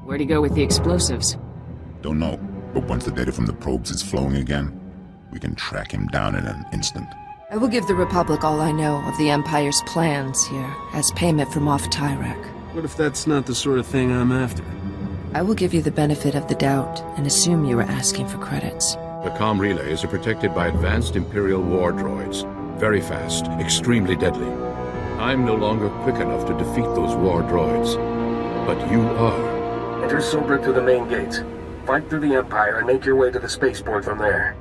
Where'd he go with the explosives? Don't know, but once the data from the probes is flowing again, we can track him down in an instant. I will give the Republic all I know of the Empire's plans here, as payment from off Tyrek. What if that's not the sort of thing I'm after? I will give you the benefit of the doubt, and assume you were asking for credits. The comm relays are protected by advanced Imperial war droids. Very fast, extremely deadly. I'm no longer quick enough to defeat those war droids. But you are. Enter Sobrik through the main gates. Fight through the Empire and make your way to the spaceport from there.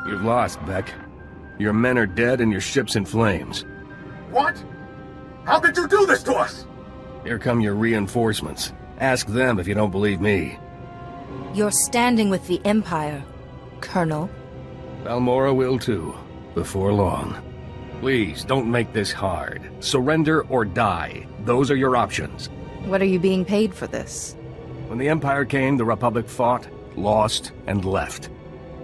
You've lost, Beck. Your men are dead and your ship's in flames. What? How could you do this to us? Here come your reinforcements. Ask them if you don't believe me. You're standing with the Empire, Colonel. Balmora will too, before long. Please, don't make this hard. Surrender or die. Those are your options. What are you being paid for this? When the Empire came, the Republic fought, lost, and left.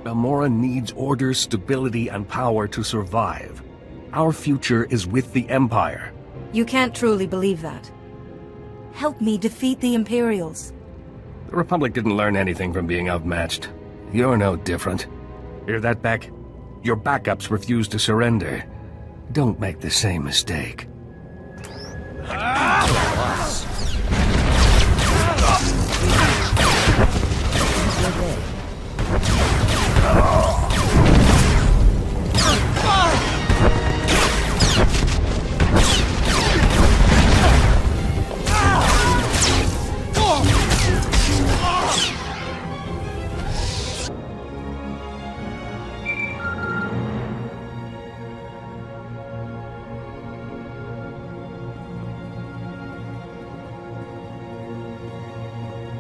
Balmora needs order, stability, and power to survive. Our future is with the Empire. You can't truly believe that. Help me defeat the Imperials. The Republic didn't learn anything from being outmatched. You're no different. Hear that, Beck? Your backups refuse to surrender. Don't make the same mistake.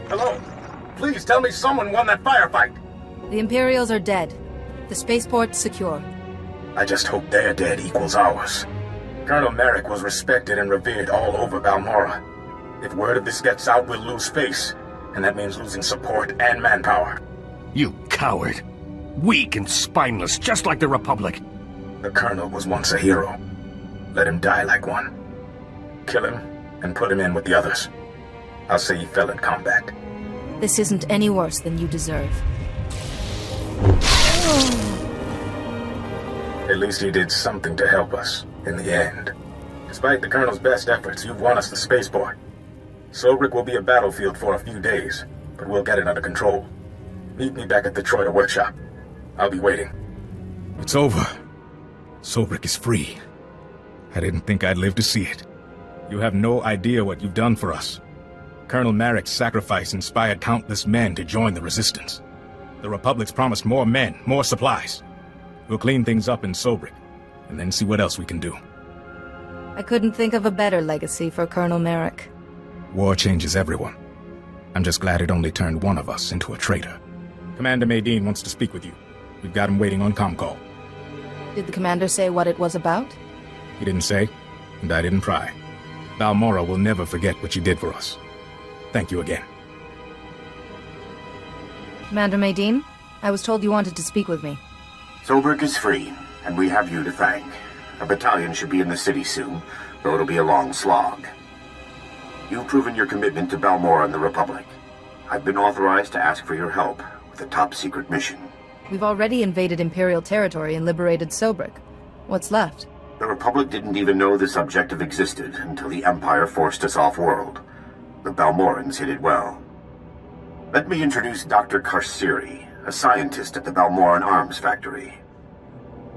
Hello? Please tell me someone won that firefight. The Imperials are dead. The spaceport's secure. I just hope their dead equals ours. Colonel Merrick was respected and revered all over Balmora. If word of this gets out, we'll lose face, and that means losing support and manpower. You coward. Weak and spineless, just like the Republic. The Colonel was once a hero. Let him die like one. Kill him, and put him in with the others. I'll say he fell in combat. This isn't any worse than you deserve. At least he did something to help us, in the end. Despite the Colonel's best efforts, you've won us the spaceport. Sobrik will be a battlefield for a few days, but we'll get it under control. Meet me back at the Troida workshop. I'll be waiting. It's over. Sobrik is free. I didn't think I'd live to see it. You have no idea what you've done for us. Colonel Merrick's sacrifice inspired countless men to join the Resistance. The Republic's promised more men, more supplies. We'll clean things up in Sobrik, and then see what else we can do. I couldn't think of a better legacy for Colonel Merrick. War changes everyone. I'm just glad it only turned one of us into a traitor. Commander Maydeen wants to speak with you. We've got him waiting on comm call. Did the commander say what it was about? He didn't say, and I didn't pry. Balmora will never forget what you did for us. Thank you again. Commander Maydeen, I was told you wanted to speak with me. Sobrik is free, and we have you to thank. A battalion should be in the city soon, though it'll be a long slog. You've proven your commitment to Balmora and the Republic. I've been authorized to ask for your help with a top-secret mission. We've already invaded Imperial territory and liberated Sobrik. What's left? The Republic didn't even know this objective existed until the Empire forced us off-world. The Balmorans hid it well. Let me introduce Dr. Karsiri, a scientist at the Balmoran Arms Factory.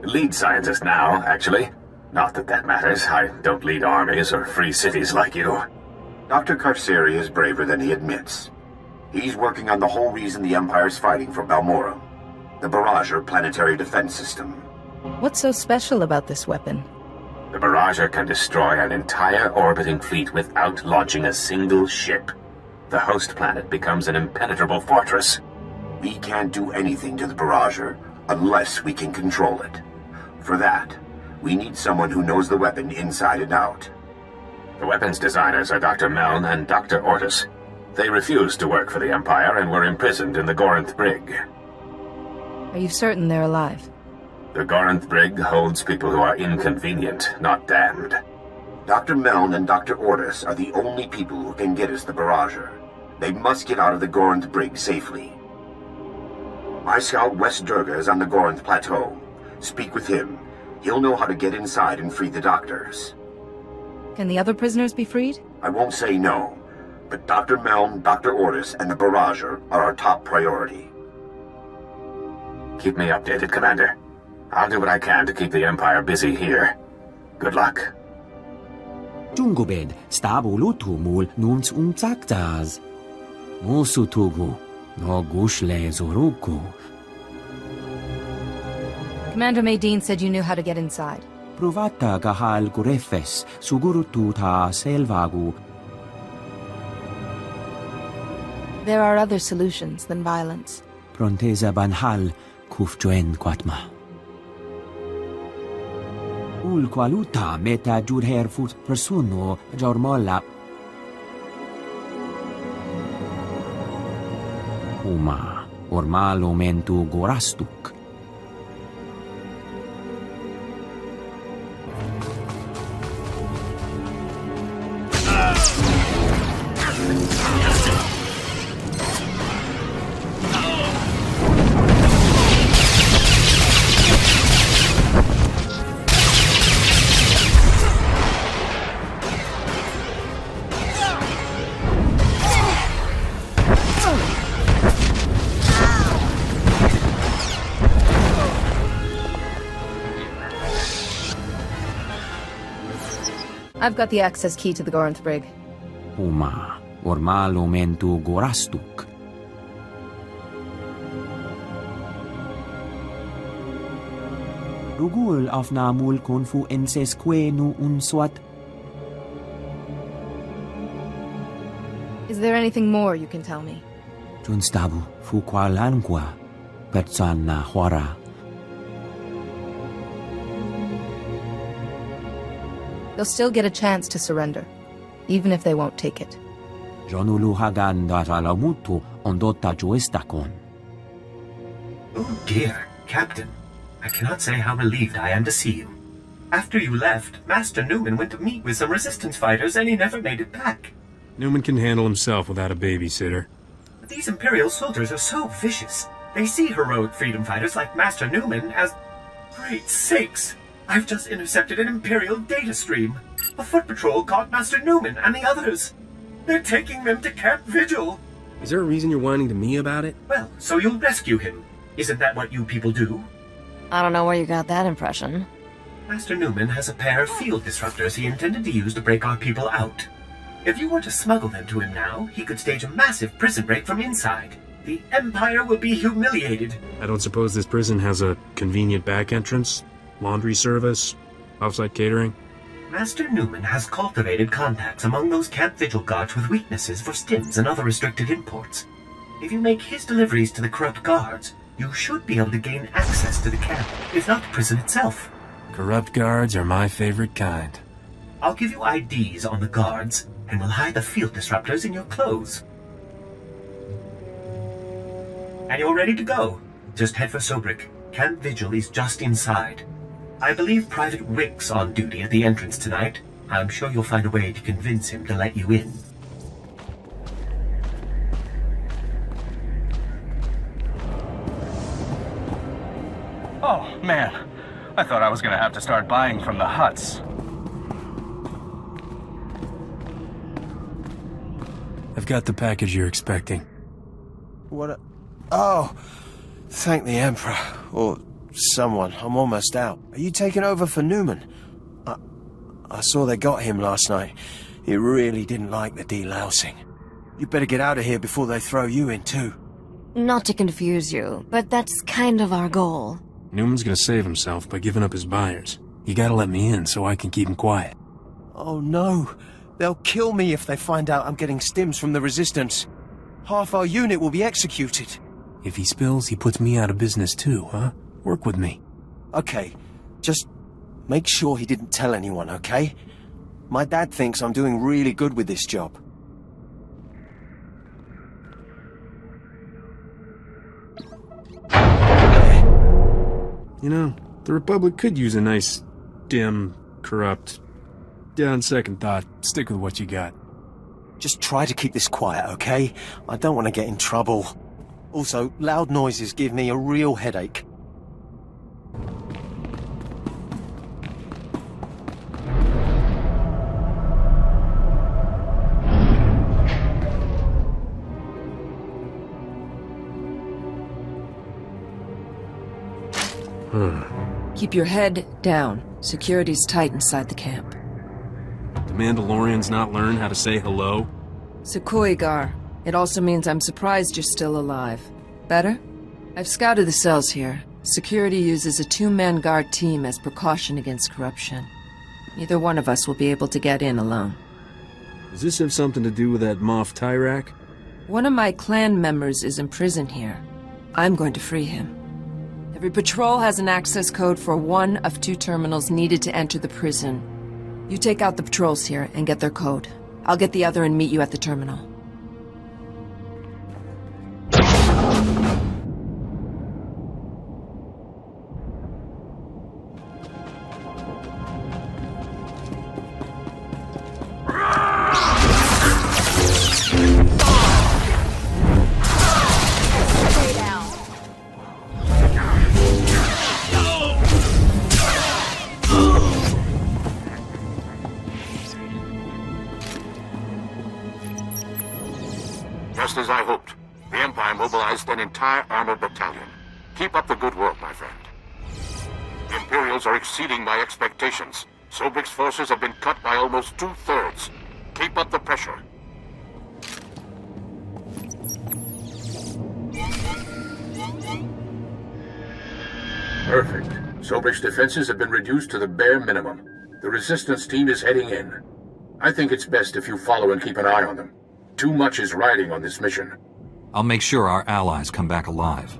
Lead scientist now, actually. Not that that matters. I don't lead armies or free cities like you. Dr. Karsiri is braver than he admits. He's working on the whole reason the Empire's fighting for Balmora, the Barrager planetary defense system. What's so special about this weapon? The Barrager can destroy an entire orbiting fleet without launching a single ship. The host planet becomes an impenetrable fortress. We can't do anything to the Barrager unless we can control it. For that, we need someone who knows the weapon inside and out. The weapons designers are Dr. Meln and Dr. Ortis. They refused to work for the Empire and were imprisoned in the Gorinth Brig. Are you certain they're alive? The Gorinth Brig holds people who are inconvenient, not damned. Dr. Meln and Dr. Ordis are the only people who can get us the Barrager. They must get out of the Gorinth Brig safely. My scout West Durga is on the Gorinth Plateau. Speak with him. He'll know how to get inside and free the doctors. Can the other prisoners be freed? I won't say no, but Dr. Meln, Dr. Ordis, and the Barrager are our top priority. Keep me updated, Commander. I'll do what I can to keep the Empire busy here. Good luck. Jungobed, Stabulutumul, Nunz Unzaktaz. Mosutugu, no Gushle Zoruku. Commander Maydeen said you knew how to get inside. Provata Gahal Gurefes, Sugurututa Selvagu. There are other solutions than violence. Pronteza Banhal, Kufjoen Quatma. Ul qualuta meta jurher fut persono jormola. Uma, ormalo mentu gorastuk. I've got the access key to the Gorinth Brig. Uma, ormalo mentu gorastuk. Rugul afnamul konfu ensesquenu unswat. Is there anything more you can tell me? Junstabu fuqualanqua, persana huara. They'll still get a chance to surrender, even if they won't take it. Jonulu hagan datalamutu ondota juestakon. Oh dear, Captain. I cannot say how relieved I am to see you. After you left, Master Newman went to meet with some resistance fighters and he never made it back. Newman can handle himself without a babysitter. But these Imperial soldiers are so vicious. They see heroic freedom fighters like Master Newman as... Great sakes! I've just intercepted an Imperial data stream. A foot patrol caught Master Newman and the others. They're taking them to Camp Vigil. Is there a reason you're whining to me about it? Well, so you'll rescue him. Isn't that what you people do? I don't know where you got that impression. Master Newman has a pair of field disruptors he intended to use to break our people out. If you were to smuggle them to him now, he could stage a massive prison break from inside. The Empire will be humiliated. I don't suppose this prison has a convenient back entrance? Laundry service? Offsite catering? Master Newman has cultivated contacts among those Camp Vigil guards with weaknesses for stims and other restricted imports. If you make his deliveries to the corrupt guards, you should be able to gain access to the camp, if not the prison itself. Corrupt guards are my favorite kind. I'll give you IDs on the guards, and we'll hide the field disruptors in your clothes. And you're ready to go. Just head for Sobrik. Camp Vigil is just inside. I believe Private Rick's on duty at the entrance tonight. I'm sure you'll find a way to convince him to let you in. Oh, man. I thought I was gonna have to start buying from the huts. I've got the package you're expecting. Oh, thank the Emperor. Or someone. I'm almost out. Are you taking over for Newman? I saw they got him last night. He really didn't like the delousing. You better get out of here before they throw you in too. Not to confuse you, but that's kind of our goal. Newman's gonna save himself by giving up his buyers. You gotta let me in so I can keep him quiet. Oh no. They'll kill me if they find out I'm getting stims from the Resistance. Half our unit will be executed. If he spills, he puts me out of business too, huh? Work with me. Okay, just make sure he didn't tell anyone, okay? My dad thinks I'm doing really good with this job. You know, the Republic could use a nice, dim, corrupt... Yeah, on second thought, stick with what you got. Just try to keep this quiet, okay? I don't want to get in trouble. Also, loud noises give me a real headache. Keep your head down. Security's tight inside the camp. The Mandalorians not learn how to say hello? Sequoigar. It also means I'm surprised you're still alive. Better? I've scouted the cells here. Security uses a two-man guard team as precaution against corruption. Neither one of us will be able to get in alone. Does this have something to do with that Moff Tyrak? One of my clan members is in prison here. I'm going to free him. Every patrol has an access code for one of 2 terminals needed to enter the prison. You take out the patrols here and get their code. I'll get the other and meet you at the terminal. Just as I hoped, the Empire mobilized an entire armored battalion. Keep up the good work, my friend. The Imperials are exceeding my expectations. Sobrik's forces have been cut by almost 2/3. Keep up the pressure. Perfect. Sobrik's defenses have been reduced to the bare minimum. The resistance team is heading in. I think it's best if you follow and keep an eye on them. Too much is riding on this mission. I'll make sure our allies come back alive.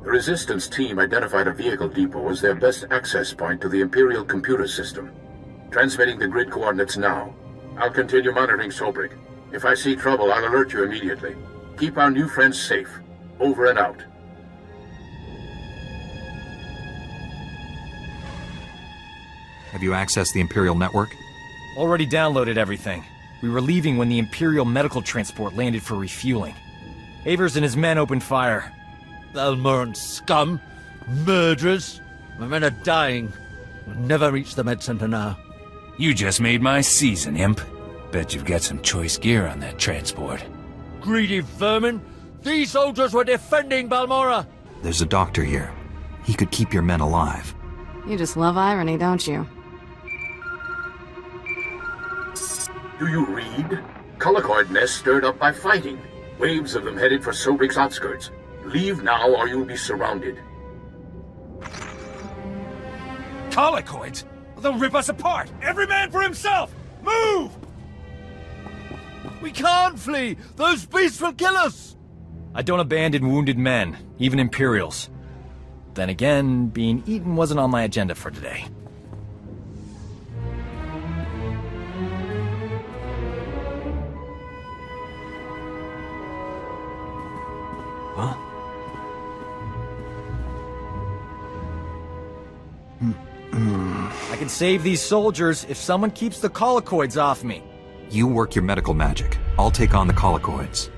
The resistance team identified a vehicle depot as their best access point to the Imperial computer system. Transmitting the grid coordinates now. I'll continue monitoring Sobrik. If I see trouble, I'll alert you immediately. Keep our new friends safe. Over and out. Have you accessed the Imperial network? Already downloaded everything. We were leaving when the Imperial medical transport landed for refueling. Avers and his men opened fire. Balmoran scum! Murderers! My men are dying. We'll never reach the med center now. You just made my season, Imp. Bet you've got some choice gear on that transport. Greedy vermin! These soldiers were defending Balmora! There's a doctor here. He could keep your men alive. You just love irony, don't you? Do you read? Colicoid nests stirred up by fighting. Waves of them headed for Sobrik's outskirts. Leave now or you'll be surrounded. Colicoids? They'll rip us apart! Every man for himself! Move! We can't flee! Those beasts will kill us! I don't abandon wounded men, even Imperials. Then again, being eaten wasn't on my agenda for today. Huh? I can save these soldiers if someone keeps the colicoids off me. You work your medical magic. I'll take on the colicoids.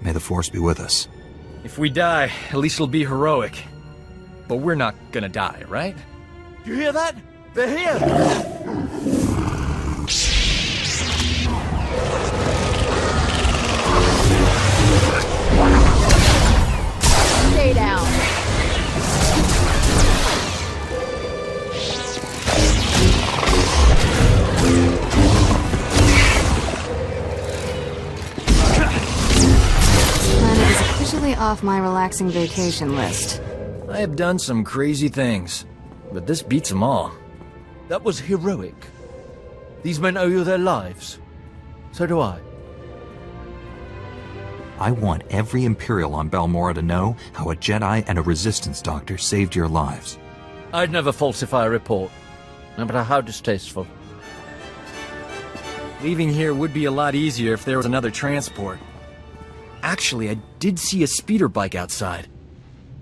May the Force be with us. If we die, at least it'll be heroic. But we're not gonna die, right? You hear that? They're here! Stay down. Planet is officially off my relaxing vacation list. I have done some crazy things, but this beats them all. That was heroic. These men owe you their lives. So do I. I want every Imperial on Balmora to know how a Jedi and a Resistance doctor saved your lives. I'd never falsify a report, no matter how distasteful. Leaving here would be a lot easier if there was another transport. Actually, I did see a speeder bike outside.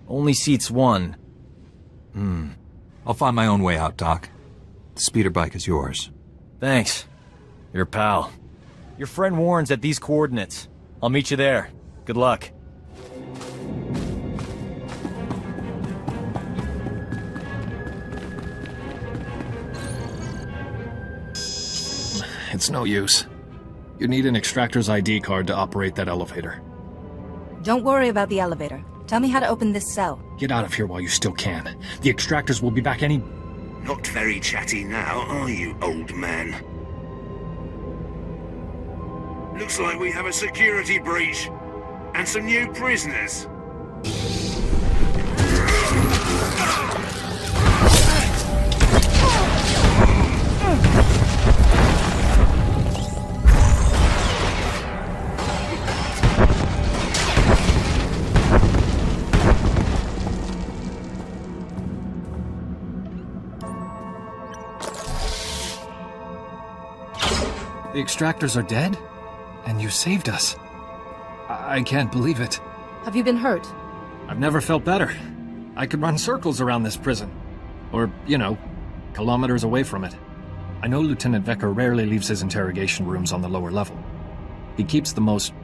Only seats 1. I'll find my own way out, Doc. The speeder bike is yours. Thanks. Your pal. Your friend Warren's at these coordinates. I'll meet you there. Good luck. It's no use. You need an extractor's ID card to operate that elevator. Don't worry about the elevator. Tell me how to open this cell. Get out of here while you still can. The extractors will be back any... Not very chatty now, are you, old man? Looks like we have a security breach. And some new prisoners. The extractors are dead? And you saved us. I can't believe it. Have you been hurt? I've never felt better. I could run circles around this prison. Or, you know, kilometers away from it. I know Lieutenant Vecker rarely leaves his interrogation rooms on the lower level. He keeps the most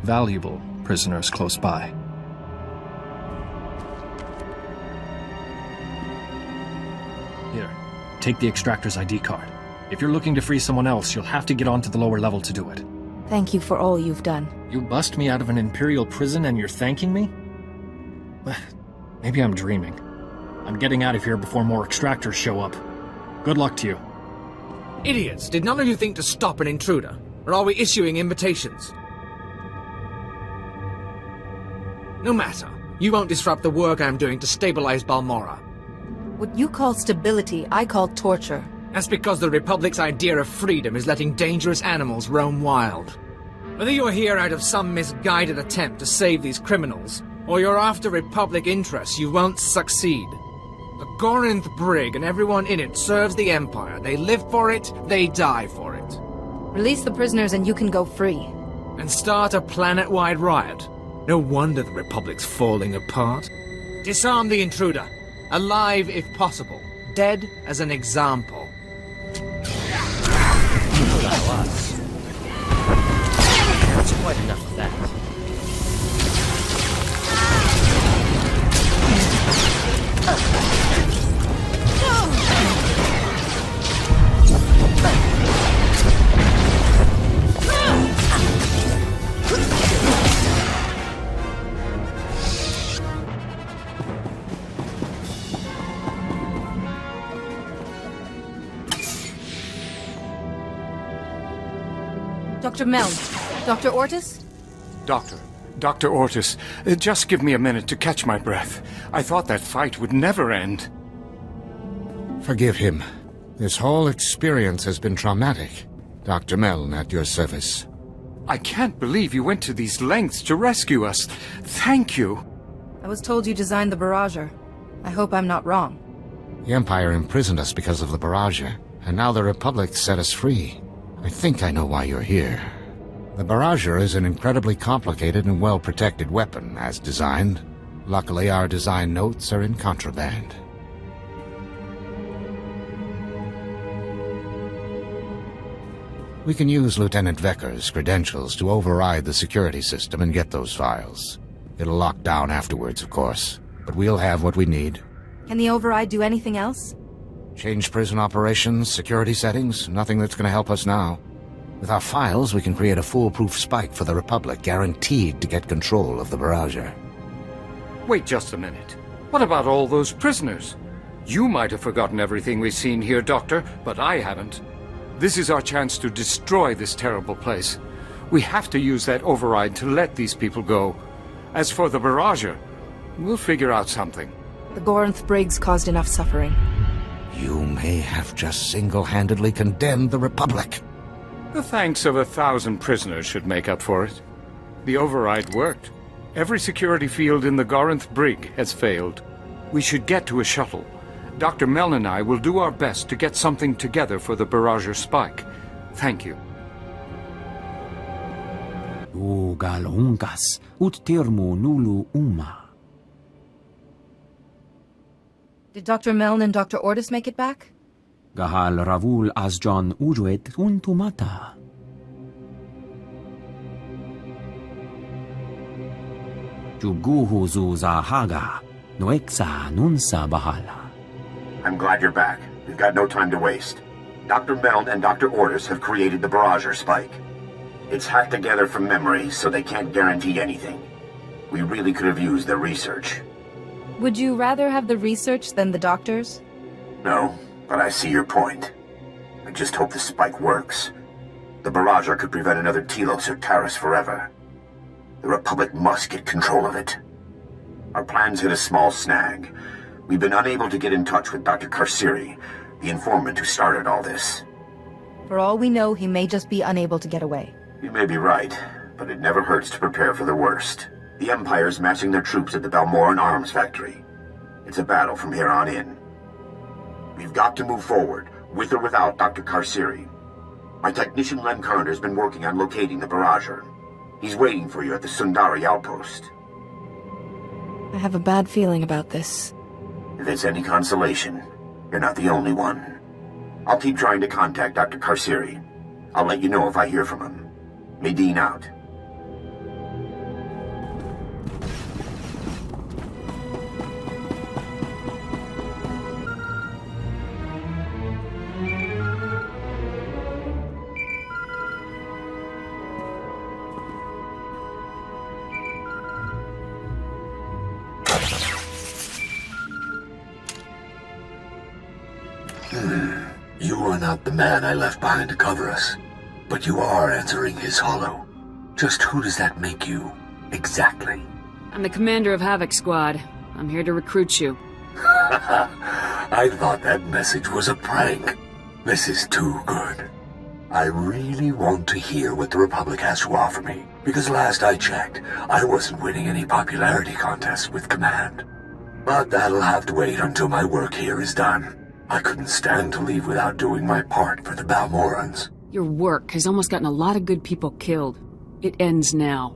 valuable prisoners close by. Here, take the extractor's ID card. If you're looking to free someone else, you'll have to get onto the lower level to do it. Thank you for all you've done. You bust me out of an Imperial prison and you're thanking me? Maybe I'm dreaming. I'm getting out of here before more extractors show up. Good luck to you. Idiots! Did none of you think to stop an intruder? Or are we issuing invitations? No matter. You won't disrupt the work I'm doing to stabilize Balmora. What you call stability, I call torture. That's because the Republic's idea of freedom is letting dangerous animals roam wild. Whether you're here out of some misguided attempt to save these criminals, or you're after Republic interests, you won't succeed. The Gorinth Brig and everyone in it serves the Empire. They live for it, they die for it. Release the prisoners and you can go free. And start a planet-wide riot. No wonder the Republic's falling apart. Disarm the intruder. Alive if possible. Dead as an example. That's quite enough of that. Dr. Meln. Dr. Ortis? Dr. Ortis, just give me a minute to catch my breath. I thought that fight would never end. Forgive him. This whole experience has been traumatic. Dr. Meln at your service. I can't believe you went to these lengths to rescue us. Thank you. I was told you designed the barrager. I hope I'm not wrong. The Empire imprisoned us because of the barrager, and now the Republic set us free. I think I know why you're here. The barrager is an incredibly complicated and well-protected weapon, as designed. Luckily, our design notes are in contraband. We can use Lieutenant Vecker's credentials to override the security system and get those files. It'll lock down afterwards, of course, but we'll have what we need. Can the override do anything else? Change prison operations, security settings, nothing that's going to help us now. With our files, we can create a foolproof spike for the Republic, guaranteed to get control of the barrager. Wait just a minute. What about all those prisoners? You might have forgotten everything we've seen here, Doctor, but I haven't. This is our chance to destroy this terrible place. We have to use that override to let these people go. As for the barrager, we'll figure out something. The Gorinth Brigs caused enough suffering. You may have just single-handedly condemned the Republic. The thanks of 1,000 prisoners should make up for it. The override worked. Every security field in the Gorinth Brig has failed. We should get to a shuttle. Dr. Meln and I will do our best to get something together for the barrager spike. Thank you. Ugal ungas ut termo nulu uma. Did Dr. Meln and Dr. Ortis make it back? Gahal Ravul Asjon Ujuet Untumata. Juguhu Zuza Haga, Noexa Nunsa Bahala. I'm glad you're back. We've got no time to waste. Dr. Meln and Dr. Ortis have created the Barrager spike. It's hacked together from memory, so they can't guarantee anything. We really could have used their research. Would you rather have the research than the doctors? No, but I see your point. I just hope the spike works. The Barrager could prevent another Telos or Taris forever. The Republic must get control of it. Our plans hit a small snag. We've been unable to get in touch with Dr. Karsiri, the informant who started all this. For all we know, he may just be unable to get away. You may be right, but it never hurts to prepare for the worst. The Empire's massing their troops at the Balmoran arms factory. It's a battle from here on in. We've got to move forward, with or without Dr. Karsiri. My technician Len Carter's been working on locating the Barrager. He's waiting for you at the Sundari outpost. I have a bad feeling about this. If it's any consolation, you're not the only one. I'll keep trying to contact Dr. Karsiri. I'll let you know if I hear from him. Medine out. You are not the man I left behind to cover us, but you are answering his hollow. Just who does that make you, exactly? I'm the commander of Havoc Squad. I'm here to recruit you. I thought that message was a prank. This is too good. I really want to hear what the Republic has to offer me, because last I checked, I wasn't winning any popularity contests with Command. But that'll have to wait until my work here is done. I couldn't stand to leave without doing my part for the Balmorans. Your work has almost gotten a lot of good people killed. It ends now.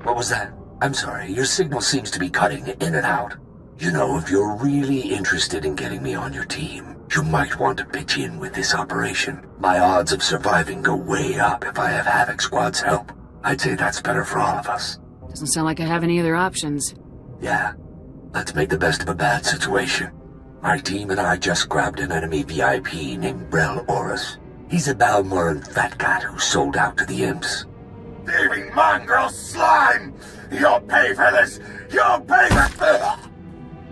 What was that? I'm sorry, your signal seems to be cutting in and out. You know, if you're really interested in getting me on your team, you might want to pitch in with this operation. My odds of surviving go way up if I have Havoc Squad's help. I'd say that's better for all of us. Doesn't sound like I have any other options. Yeah, let's make the best of a bad situation. My team and I just grabbed an enemy VIP named Brel Oris. He's a Balmoran fat cat who sold out to the imps. Thieving mongrel slime! You'll pay for this! You'll pay for...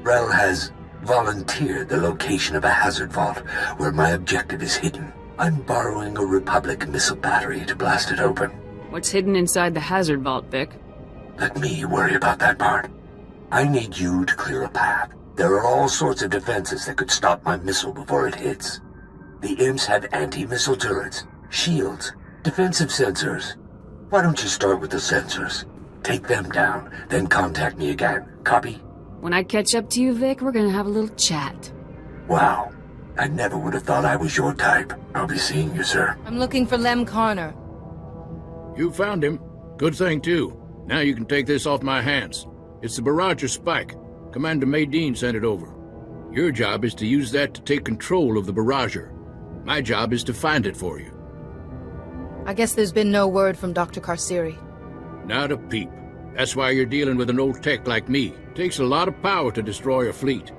Brel has volunteered the location of a hazard vault where my objective is hidden. I'm borrowing a Republic missile battery to blast it open. What's hidden inside the hazard vault, Vic? Let me worry about that part. I need you to clear a path. There are all sorts of defenses that could stop my missile before it hits. The imps have anti-missile turrets, shields, defensive sensors. Why don't you start with the sensors? Take them down, then contact me again. Copy? When I catch up to you, Vic, we're gonna have a little chat. Wow. I never would have thought I was your type. I'll be seeing you, sir. I'm looking for Lem Carner. You found him. Good thing, too. Now you can take this off my hands. It's the Barrager spike. Commander Medine sent it over. Your job is to use that to take control of the Barrager. My job is to find it for you. I guess there's been no word from Dr. Karsiri. Not a peep. That's why you're dealing with an old tech like me. Takes a lot of power to destroy a fleet.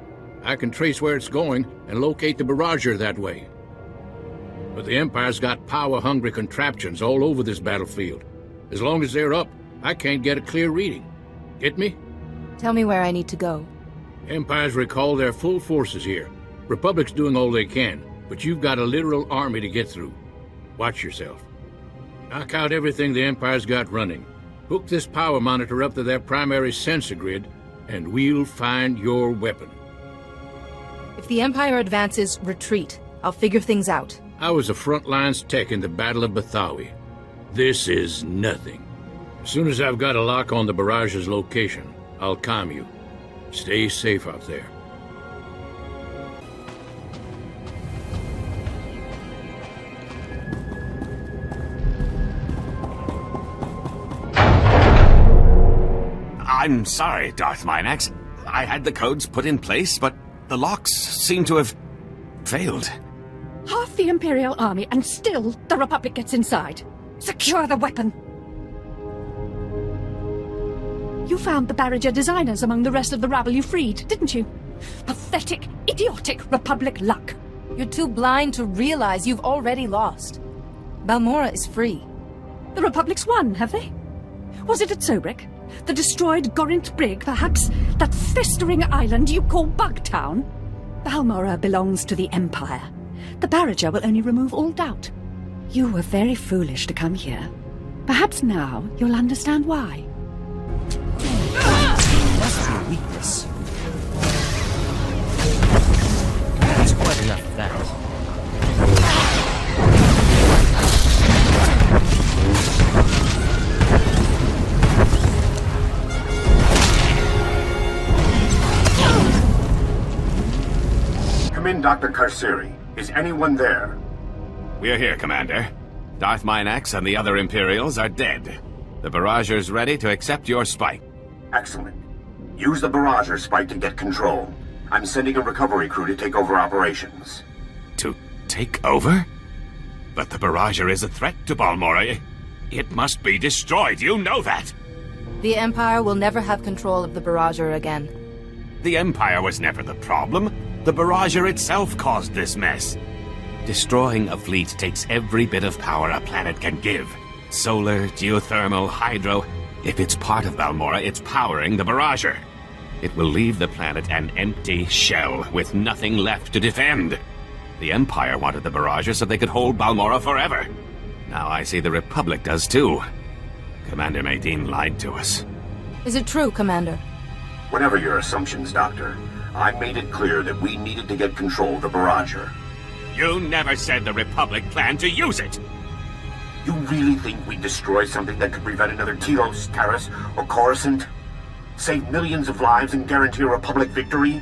I can trace where it's going and locate the Barrager that way. But the Empire's got power-hungry contraptions all over this battlefield. As long as they're up, I can't get a clear reading. Get me? Tell me where I need to go. Empire's recalled their full forces here. Republic's doing all they can, but you've got a literal army to get through. Watch yourself. Knock out everything the Empire's got running. Hook this power monitor up to their primary sensor grid, and we'll find your weapon. If the Empire advances, retreat. I'll figure things out. I was a front lines tech in the Battle of Bathawi. This is nothing. As soon as I've got a lock on the Barrage's location, I'll calm you. Stay safe out there. I'm sorry, Darth Minax. I had the codes put in place, but The locks seem to have failed. Half the Imperial army, and still the Republic gets inside. Secure the weapon! You found the Barrager designers among the rest of the rabble you freed, didn't you? Pathetic, idiotic Republic luck. You're too blind to realize you've already lost. Balmora is free. The Republic's won, have they? Was it at Sobrik? The destroyed Gorinth Brig, perhaps? That festering island you call Bugtown? Balmora belongs to the Empire. The Barrager will only remove all doubt. You were very foolish to come here. Perhaps now you'll understand why. Must be a weakness. That's quite enough of that. Come in, Dr. Karsiri. Is anyone there? We're here, Commander. Darth Minax and the other Imperials are dead. The Barrager's ready to accept your spike. Excellent. Use the Barrager spike to get control. I'm sending a recovery crew to take over operations. To take over? But the Barrager is a threat to Balmora. It must be destroyed, you know that! The Empire will never have control of the Barrager again. The Empire was never the problem. The Barrager itself caused this mess. Destroying a fleet takes every bit of power a planet can give. Solar, geothermal, hydro. If it's part of Balmora, it's powering the Barrager. It will leave the planet an empty shell, with nothing left to defend. The Empire wanted the Barrager so they could hold Balmora forever. Now I see the Republic does too. Commander Maydean lied to us. Is it true, Commander? Whatever your assumptions, Doctor, I made it clear that we needed to get control of the Barrager. You never said the Republic planned to use it! You really think we'd destroy something that could prevent another Telos, Taris, or Coruscant? Save millions of lives and guarantee a Republic victory?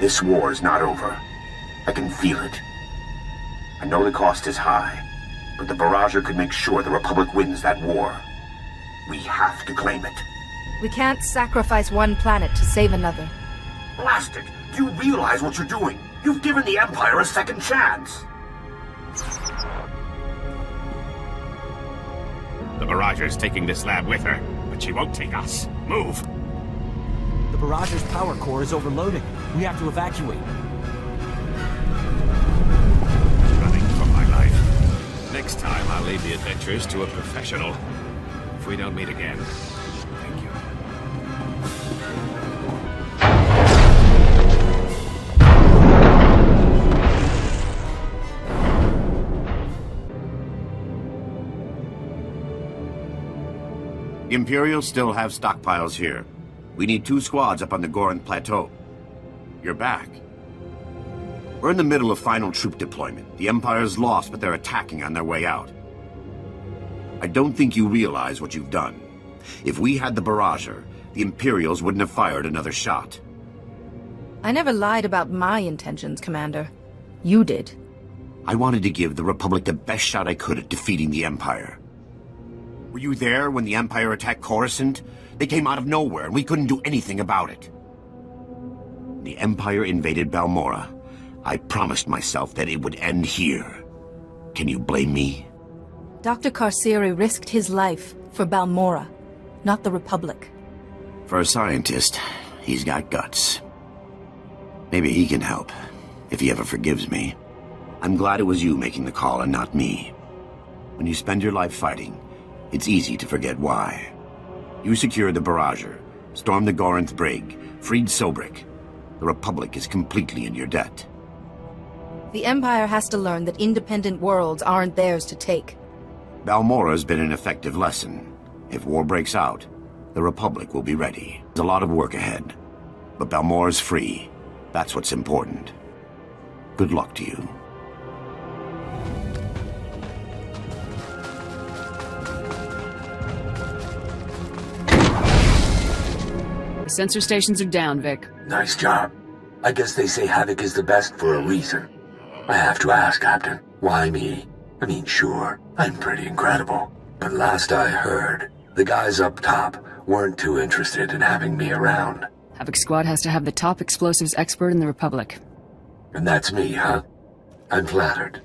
This war's not over. I can feel it. I know the cost is high, but the Barrager could make sure the Republic wins that war. We have to claim it. We can't sacrifice one planet to save another. Blast it! Do you realize what you're doing? You've given the Empire a second chance! The Barrager's taking this lab with her, but she won't take us. Move! The Barrager's power core is overloaded. We have to evacuate. Running for my life. Next time, I'll leave the adventures to a professional. If we don't meet again, thank you. The Imperials still have stockpiles here. We need 2 squads up on the Gorinth Plateau. You're back. We're in the middle of final troop deployment. The Empire's lost, but they're attacking on their way out. I don't think you realize what you've done. If we had the Barrager, the Imperials wouldn't have fired another shot. I never lied about my intentions, Commander. You did. I wanted to give the Republic the best shot I could at defeating the Empire. Were you there when the Empire attacked Coruscant? They came out of nowhere, and we couldn't do anything about it. The Empire invaded Balmora. I promised myself that it would end here. Can you blame me? Dr. Karsiri risked his life for Balmora, not the Republic. For a scientist, he's got guts. Maybe he can help, if he ever forgives me. I'm glad it was you making the call and not me. When you spend your life fighting, it's easy to forget why. You secured the Barrager, stormed the Gorinth Brig, freed Sobrik. The Republic is completely in your debt. The Empire has to learn that independent worlds aren't theirs to take. Balmora's been an effective lesson. If war breaks out, the Republic will be ready. There's a lot of work ahead. But Balmora's free. That's what's important. Good luck to you. The sensor stations are down, Vic. Nice job. I guess they say Havoc is the best for a reason. I have to ask, Captain, why me? I mean, sure, I'm pretty incredible. But last I heard, the guys up top weren't too interested in having me around. Havoc Squad has to have the top explosives expert in the Republic. And that's me, huh? I'm flattered.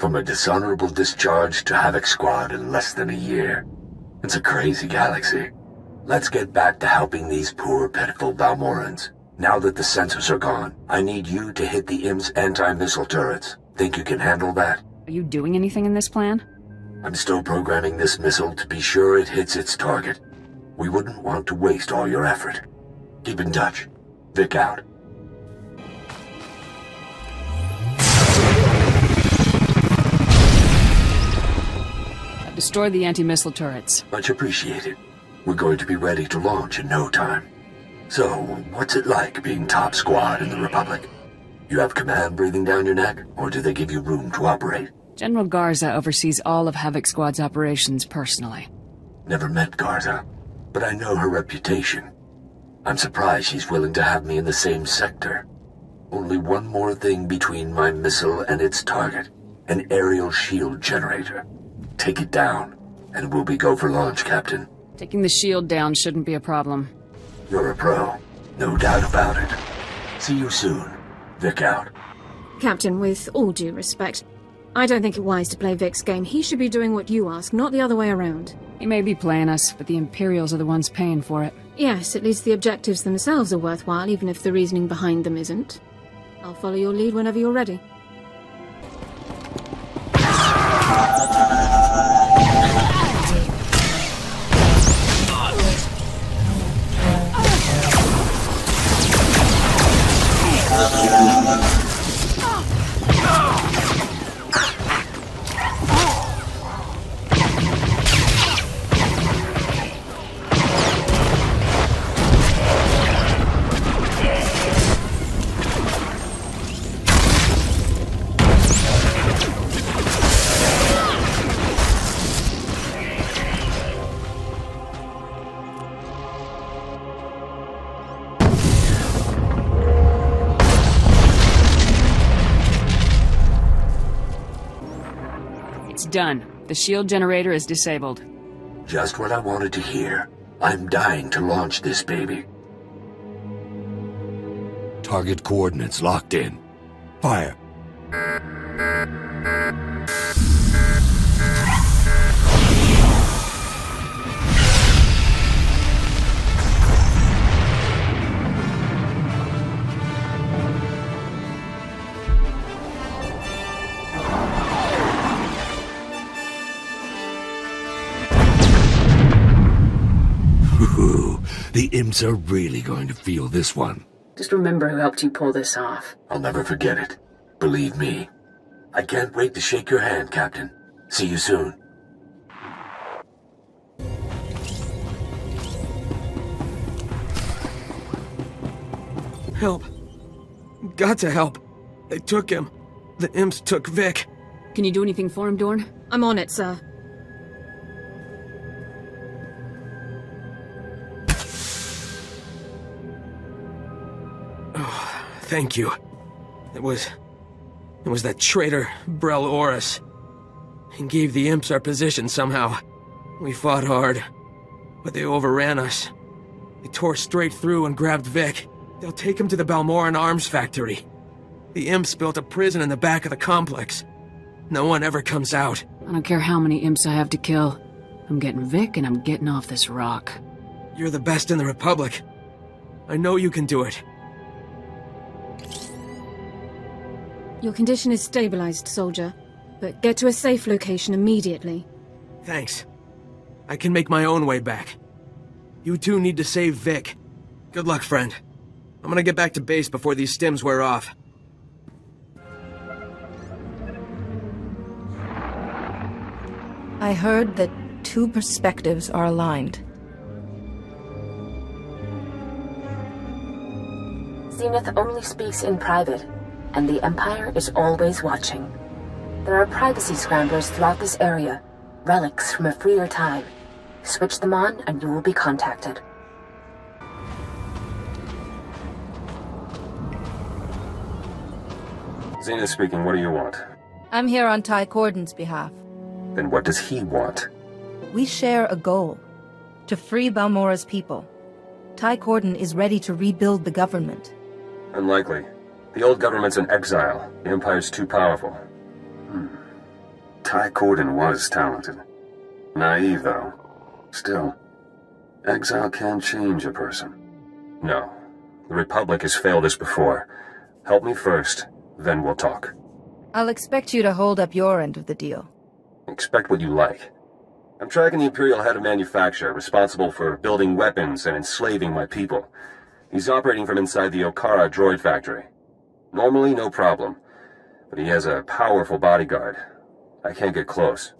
From a dishonorable discharge to Havoc Squad in less than a year. It's a crazy galaxy. Let's get back to helping these poor, pitiful Balmorans. Now that the sensors are gone, I need you to hit the IM's anti-missile turrets. Think you can handle that? Are you doing anything in this plan? I'm still programming this missile to be sure it hits its target. We wouldn't want to waste all your effort. Keep in touch. Vic out. I've destroyed the anti-missile turrets. Much appreciated. We're going to be ready to launch in no time. So, what's it like being top squad in the Republic? You have command breathing down your neck, or do they give you room to operate? General Garza oversees all of Havoc Squad's operations personally. Never met Garza, but I know her reputation. I'm surprised she's willing to have me in the same sector. Only one more thing between my missile and its target. An aerial shield generator. Take it down, and we'll be go for launch, Captain. Taking the shield down shouldn't be a problem. You're a pro. No doubt about it. See you soon. Vic out. Captain, with all due respect, I don't think it wise to play Vic's game. He should be doing what you ask, not the other way around. He may be playing us, but the Imperials are the ones paying for it. Yes, at least the objectives themselves are worthwhile, even if the reasoning behind them isn't. I'll follow your lead whenever you're ready. Done. The shield generator is disabled. Just what I wanted to hear. I'm dying to launch this baby. Target coordinates locked in. Fire. The imps are really going to feel this one. Just remember who helped you pull this off. I'll never forget it. Believe me. I can't wait to shake your hand, Captain. See you soon. Help. Got to help. They took him. The imps took Vic. Can you do anything for him, Dorn? I'm on it, sir. Thank you. It was that traitor, Brel Oris. He gave the imps our position somehow. We fought hard, but they overran us. They tore straight through and grabbed Vic. They'll take him to the Balmoran arms factory. The imps built a prison in the back of the complex. No one ever comes out. I don't care how many imps I have to kill. I'm getting Vic and I'm getting off this rock. You're the best in the Republic. I know you can do it. Your condition is stabilized, soldier, but get to a safe location immediately. Thanks. I can make my own way back. You two need to save Vic. Good luck, friend. I'm gonna get back to base before these stims wear off. I heard that two perspectives are aligned. Zenith only speaks in private, and the Empire is always watching. There are privacy scramblers throughout this area, relics from a freer time. Switch them on and you will be contacted. Zenith speaking, what do you want? I'm here on Ty Corden's behalf. Then what does he want? We share a goal: to free Balmora's people. Ty Corden is ready to rebuild the government. Unlikely. The old government's in exile. The Empire's too powerful. Ty Corden was talented. Naive, though. Still, exile can change a person. No. The Republic has failed us before. Help me first, then we'll talk. I'll expect you to hold up your end of the deal. Expect what you like. I'm tracking the Imperial head of manufacture, responsible for building weapons and enslaving my people. He's operating from inside the Okara droid factory. Normally, no problem. But he has a powerful bodyguard. I can't get close.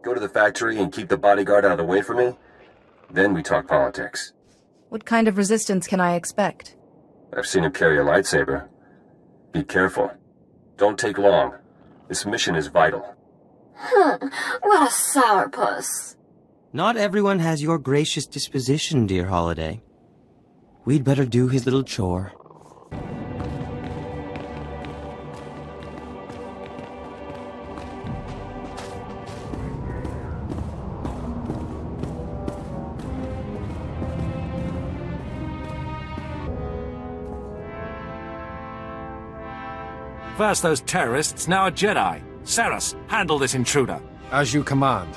Go to the factory and keep the bodyguard out of the way for me? Then we talk politics. What kind of resistance can I expect? I've seen him carry a lightsaber. Be careful. Don't take long. This mission is vital. What a sourpuss. Not everyone has your gracious disposition, dear Holiday. We'd better do his little chore. First those terrorists, now a Jedi. Saras, handle this intruder. As you command.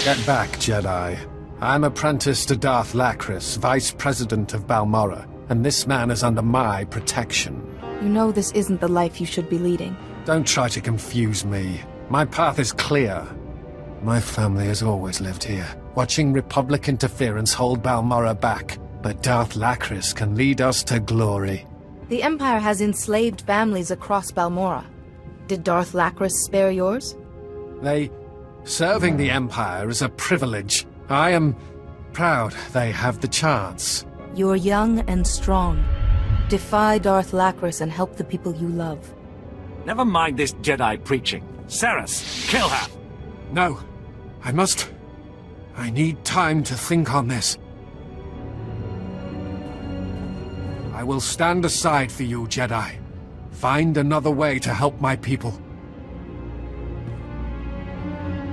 Get back, Jedi. I'm apprentice to Darth Lacris, Vice President of Balmorra, and this man is under my protection. You know this isn't the life you should be leading. Don't try to confuse me. My path is clear. My family has always lived here, watching Republic interference hold Balmorra back. But Darth Lacris can lead us to glory. The Empire has enslaved families across Balmorra. Did Darth Lacris spare yours? Serving the Empire is a privilege. I am proud they have the chance. You're young and strong. Defy Darth Lacris and help the people you love. Never mind this Jedi preaching. Saras, kill her! No. I need time to think on this. I will stand aside for you, Jedi. Find another way to help my people.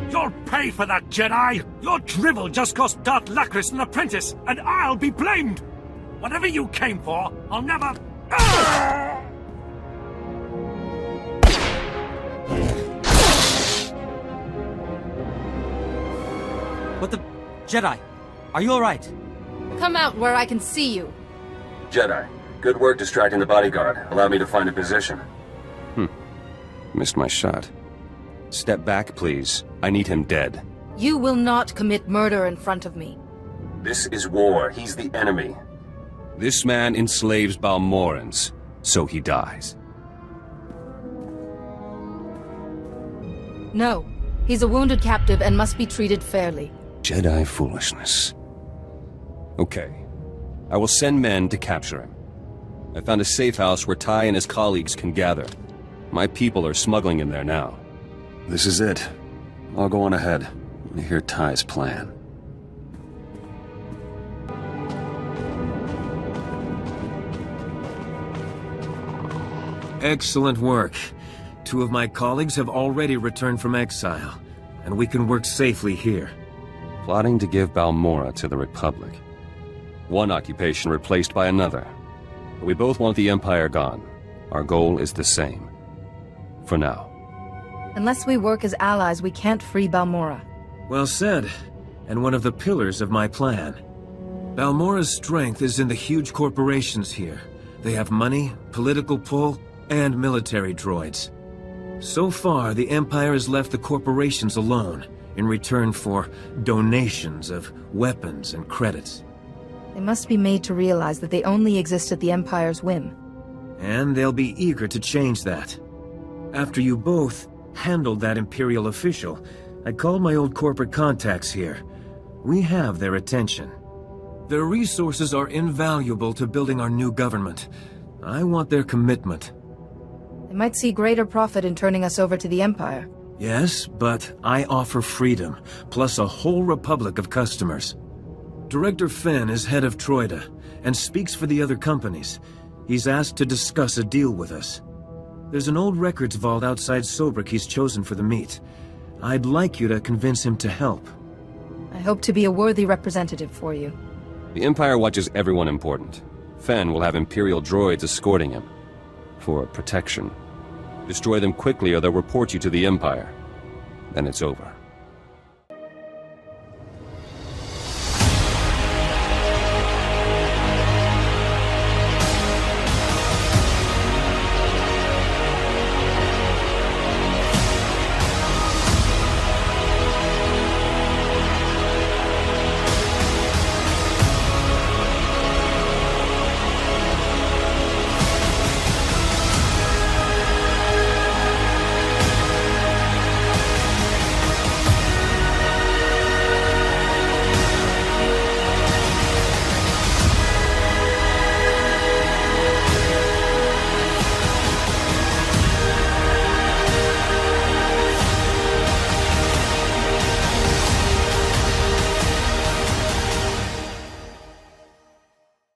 You'll pay for that, Jedi! Your drivel just cost Darth Lacris an apprentice, and I'll be blamed! Whatever you came for, I'll never... What the... Jedi, are you alright? Come out where I can see you. Jedi, good work distracting the bodyguard. Allow me to find a position. Missed my shot. Step back, please. I need him dead. You will not commit murder in front of me. This is war. He's the enemy. This man enslaves Balmorrans, so he dies. No. He's a wounded captive and must be treated fairly. Jedi foolishness. Okay. I will send men to capture him. I found a safe house where Ty and his colleagues can gather. My people are smuggling in there now. This is it. I'll go on ahead. I hear Ty's plan. Excellent work. 2 of my colleagues have already returned from exile, and we can work safely here. Plotting to give Balmorra to the Republic. One occupation replaced by another. We both want the Empire gone. Our goal is the same. For now. Unless we work as allies, we can't free Balmorra. Well said, and one of the pillars of my plan. Balmorra's strength is in the huge corporations here. They have money, political pull, and military droids. So far, the Empire has left the corporations alone, in return for donations of weapons and credits. They must be made to realize that they only exist at the Empire's whim. And they'll be eager to change that. After you both handled that Imperial official, I called my old corporate contacts here. We have their attention. Their resources are invaluable to building our new government. I want their commitment. They might see greater profit in turning us over to the Empire. Yes, but I offer freedom, plus a whole republic of customers. Director Fenn is head of Troida, and speaks for the other companies. He's asked to discuss a deal with us. There's an old records vault outside Sobrik he's chosen for the meet. I'd like you to convince him to help. I hope to be a worthy representative for you. The Empire watches everyone important. Fen will have Imperial droids escorting him. For protection. Destroy them quickly or they'll report you to the Empire. Then it's over.